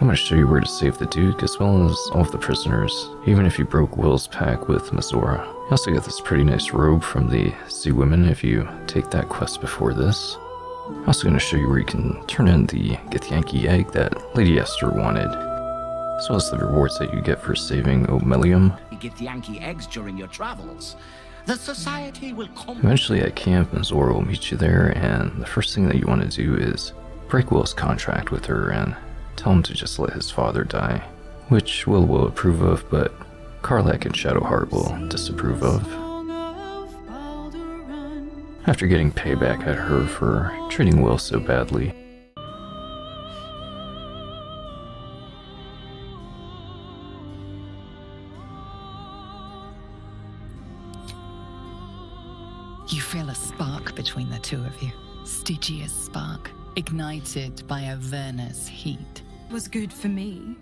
I'm going to show you where to save the Duke as well as all of the prisoners, even if you broke Will's pact with Mizora. You also get this pretty nice robe from the Sea Women if you take that quest before this. I'm also going to show you where you can turn in the Githyanki egg that Lady Esther wanted, as well as the rewards that you get for saving Omelium. Githyanki eggs during your travels. The society will come. Eventually at camp, Mizora will meet you there, and the first thing that you want to do is break Will's contract with her and tell him to just let his father die, which Will approve of, but Karlach and Shadowheart will disapprove of. After getting payback at her for treating Will so badly, you feel a spark between the two of you. Stygia's spark, ignited by Averna's heat. It was good for me.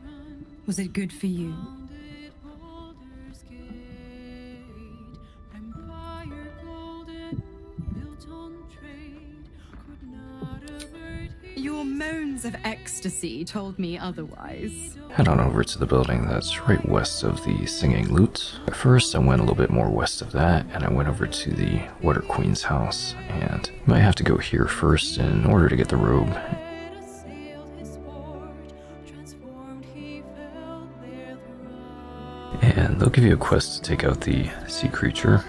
Was it good for you? Your moans of ecstasy told me otherwise. head on over to the building that's right west of the Singing Lute. At first, I went a little bit more west of that, and I went over to the Water Queen's house, and you might have to go here first in order to get the robe. And they'll give you a quest to take out the sea creature.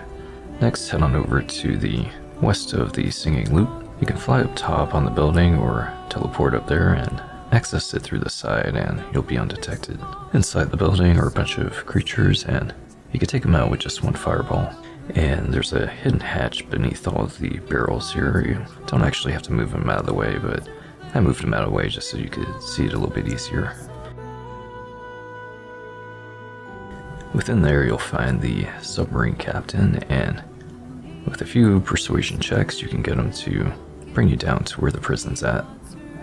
Next, head on over to the west of the Singing Lute. You can fly up top on the building or teleport up there and access it through the side, and you'll be undetected. Inside the building are a bunch of creatures, and you can take them out with just one fireball. And there's a hidden hatch beneath all of the barrels here. You don't actually have to move them out of the way, but I moved them out of the way just so you could see it a little bit easier. Within there, you'll find the submarine captain, and with a few persuasion checks, you can get him to bring you down to where the prison's at.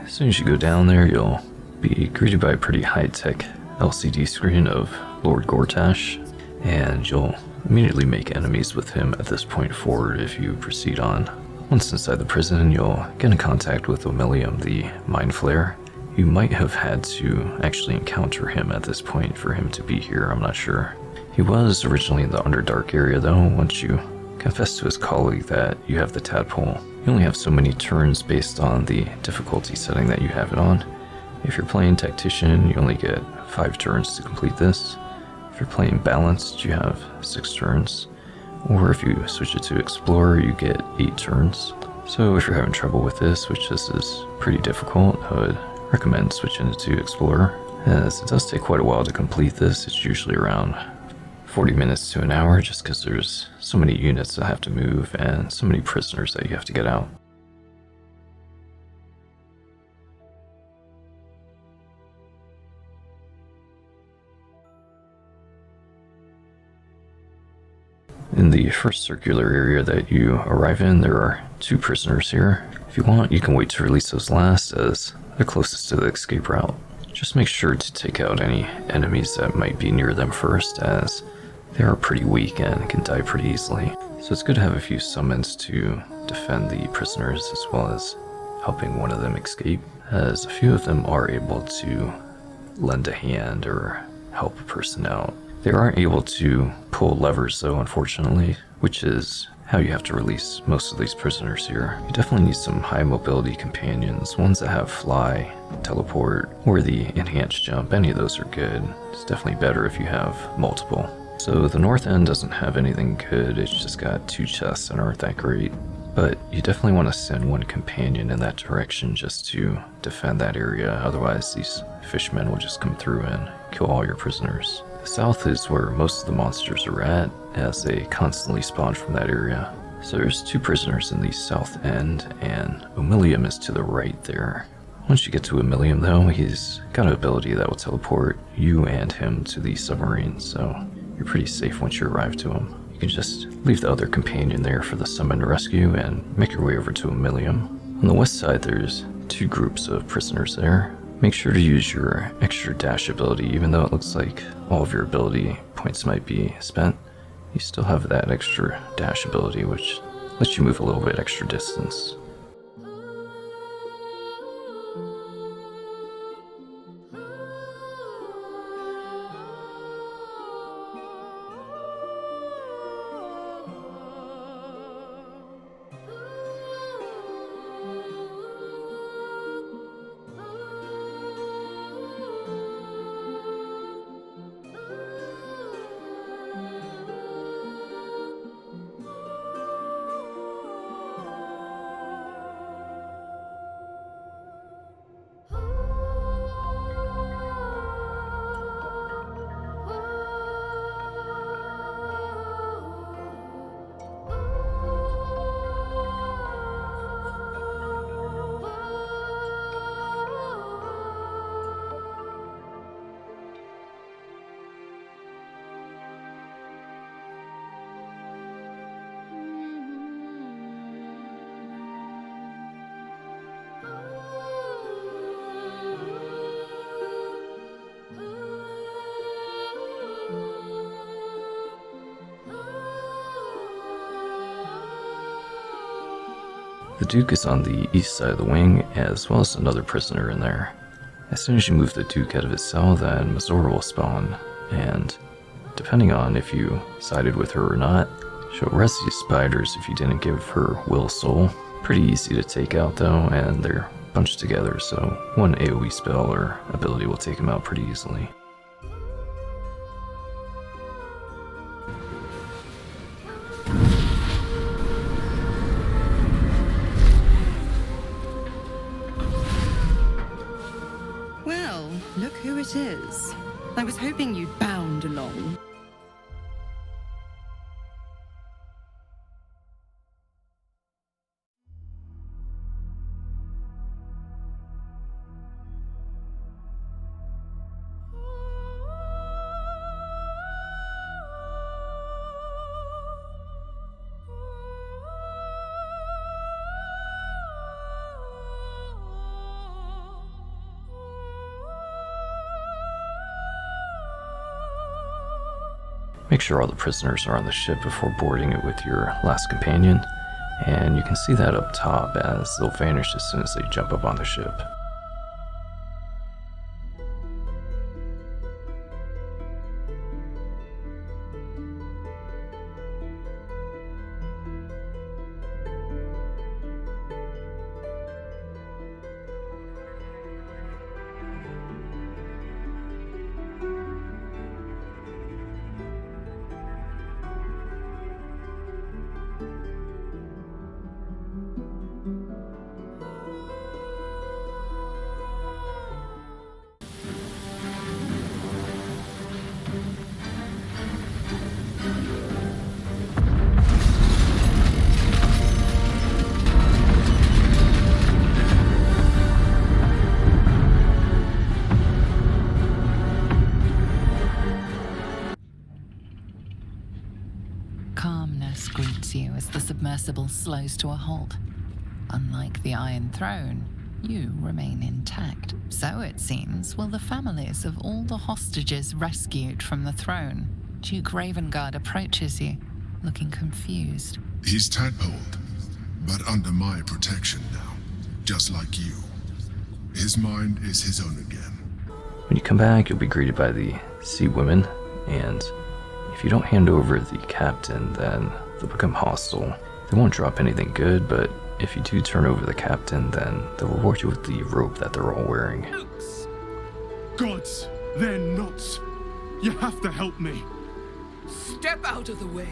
As soon as you go down there, you'll be greeted by a pretty high-tech LCD screen of Lord Gortash, and you'll immediately make enemies with him at this point forward if you proceed on. Once inside the prison, you'll get in contact with Omelium, the Mind Flayer. You might have had to actually encounter him at this point for him to be here, I'm not sure. He was originally in the Underdark area though. Once you confess to his colleague that you have the tadpole, you only have so many turns based on the difficulty setting that you have it on. If you're playing Tactician, you only get 5 turns to complete this. If you're playing Balanced, you have 6 turns. Or if you switch it to Explorer, you get 8 turns. So if you're having trouble with this, which this is pretty difficult, I would recommend switching it to Explorer, as it does take quite a while to complete this. It's usually around 40 minutes to an hour, just because there's so many units that have to move and so many prisoners that you have to get out. In the first circular area that you arrive in, there are 2 prisoners here. If you want, you can wait to release those last, as they're closest to the escape route. Just make sure to take out any enemies that might be near them first, as they are pretty weak and can die pretty easily. So it's good to have a few summons to defend the prisoners, as well as helping one of them escape, as a few of them are able to lend a hand or help a person out. They aren't able to pull levers though, unfortunately, which is how you have to release most of these prisoners here. You definitely need some high mobility companions, ones that have fly, teleport, or the enhanced jump. Any of those are good. It's definitely better if you have multiple. So the north end doesn't have anything good, it's just got 2 chests that aren't that great. But you definitely want to send one companion in that direction just to defend that area, otherwise these fishmen will just come through and kill all your prisoners. The south is where most of the monsters are at, as they constantly spawn from that area. So there's 2 prisoners in the south end, and Omelium is to the right there. Once you get to Omelium though, he's got an ability that will teleport you and him to the submarine, so you're pretty safe once you arrive to him. You can just leave the other companion there for the summon rescue and make your way over to Omelium. On the west side, there's 2 groups of prisoners there. Make sure to use your extra dash ability, even though it looks like all of your ability points might be spent. You still have that extra dash ability, which lets you move a little bit extra distance. The Duke is on the east side of the wing, as well as another prisoner in there. As soon as you move the Duke out of his cell, then Mazora will spawn, and depending on if you sided with her or not, she'll arrest these spiders if you didn't give her Will Soul. Pretty easy to take out though, and they're bunched together, so one AoE spell or ability will take them out pretty easily. Well, look who it is. I was hoping you'd bound along. Make sure all the prisoners are on the ship before boarding it with your last companion, and you can see that up top as they'll vanish as soon as they jump up on the ship. Calmness greets you as the submersible slows to a halt. Unlike the Iron Throne, you remain intact. So it seems will the families of all the hostages rescued from the throne. Duke Ravengard approaches you, looking confused. He's tadpoled, but under my protection now, just like you. His mind is his own again. When you come back, you'll be greeted by the Sea Women, and if you don't hand over the captain, then they'll become hostile. They won't drop anything good, but if you do turn over the captain, then they'll reward you with the robe that they're all wearing. Gods, they're nuts. You have to help me. Step out of the way.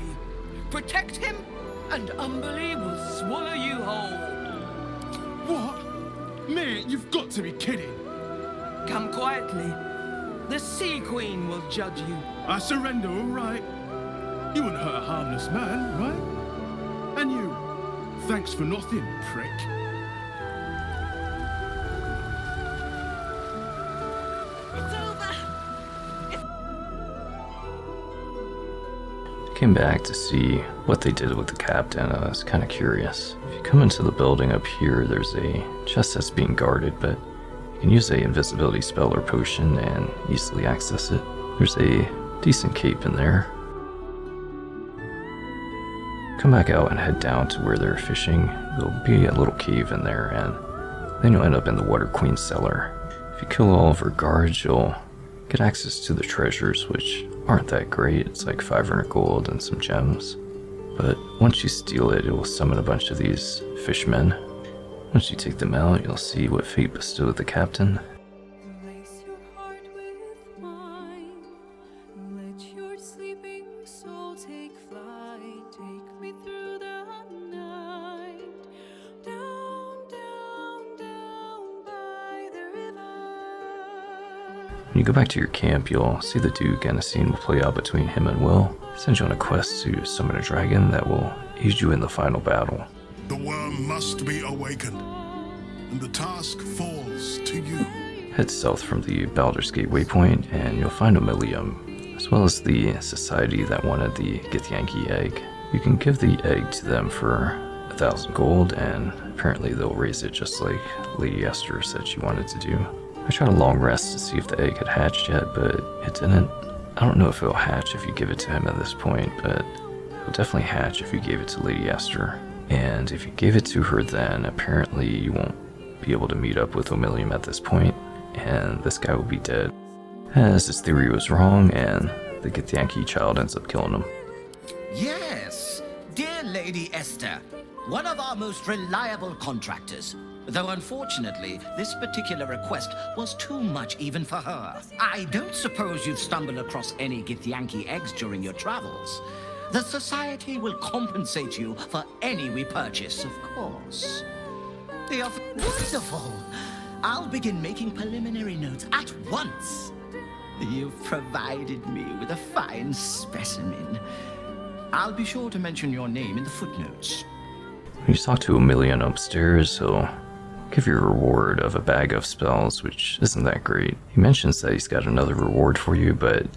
Protect him, and Umberly will swallow you whole. What? Mate, you've got to be kidding. Come quietly. The Sea Queen will judge you. I surrender, all right. You wouldn't hurt a harmless man, right? And you, thanks for nothing, prick. It's over. I came back to see what they did with the captain. I was kind of curious. If you come into the building up here, there's a chest that's being guarded, but you can use a invisibility spell or potion and easily access it. There's a decent cape in there. Come back out and head down to where they're fishing. There'll be a little cave in there, and then you'll end up in the Water Queen's cellar. If you kill all of her guards, you'll get access to the treasures, which aren't that great. It's like 500 gold and some gems. But once you steal it, it will summon a bunch of these fishmen. Once you take them out, you'll see what fate bestowed the captain. Place your heart with mine. Let your sleeping soul take flight. Take me through the night. Down, down, down by the river. When you go back to your camp, you'll see the Duke, and a scene will play out between him and Will. Send you on a quest to summon a dragon that will aid you in the final battle. The worm must be awakened, and the task falls to you. Head south from the Baldur's Gate waypoint, and you'll find a Milium, as well as the society that wanted the Githyanki egg. You can give the egg to them for 1,000 gold, and apparently they'll raise it just like Lady Esther said she wanted to do. I tried a long rest to see if the egg had hatched yet, but it didn't. I don't know if it'll hatch if you give it to him at this point, but it'll definitely hatch if you gave it to Lady Esther. And if you gave it to her then, apparently you won't be able to meet up with Omilium at this point, and this guy will be dead, as his theory was wrong, and the Githyanki child ends up killing him. Yes, dear Lady Esther, one of our most reliable contractors. Though unfortunately, this particular request was too much even for her. I don't suppose you've stumbled across any Githyanki eggs during your travels. The Society will compensate you for any we purchase, of course. The offer... Wonderful! I'll begin making preliminary notes at once. You've provided me with a fine specimen. I'll be sure to mention your name in the footnotes. When you talk to Omilium upstairs, he'll give you a reward of a bag of spells, which isn't that great. He mentions that he's got another reward for you, but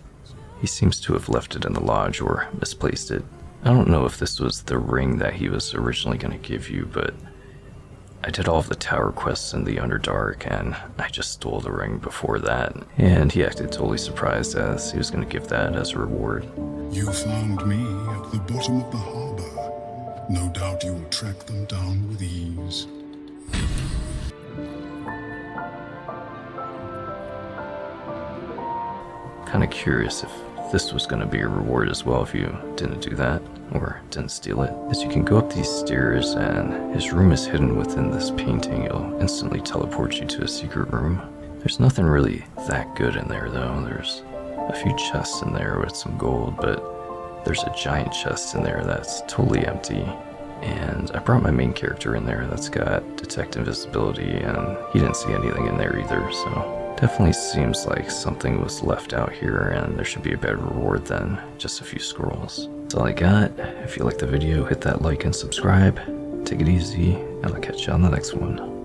he seems to have left it in the lodge or misplaced it. I don't know if this was the ring that he was originally going to give you, but I did all of the tower quests in the Underdark, and I just stole the ring before that, and he acted totally surprised as he was going to give that as a reward. You found me at the bottom of the harbor. No doubt you'll track them down with ease. Kind of curious if this was going to be a reward as well if you didn't do that, or didn't steal it. As you can go up these stairs, and his room is hidden within this painting, it'll instantly teleport you to a secret room. There's nothing really that good in there though. There's a few chests in there with some gold, but there's a giant chest in there that's totally empty. And I brought my main character in there that's got detect invisibility, and he didn't see anything in there either, so definitely seems like something was left out here, and there should be a better reward than just a few scrolls. That's all I got. If you liked the video, hit that like and subscribe. Take it easy, and I'll catch you on the next one.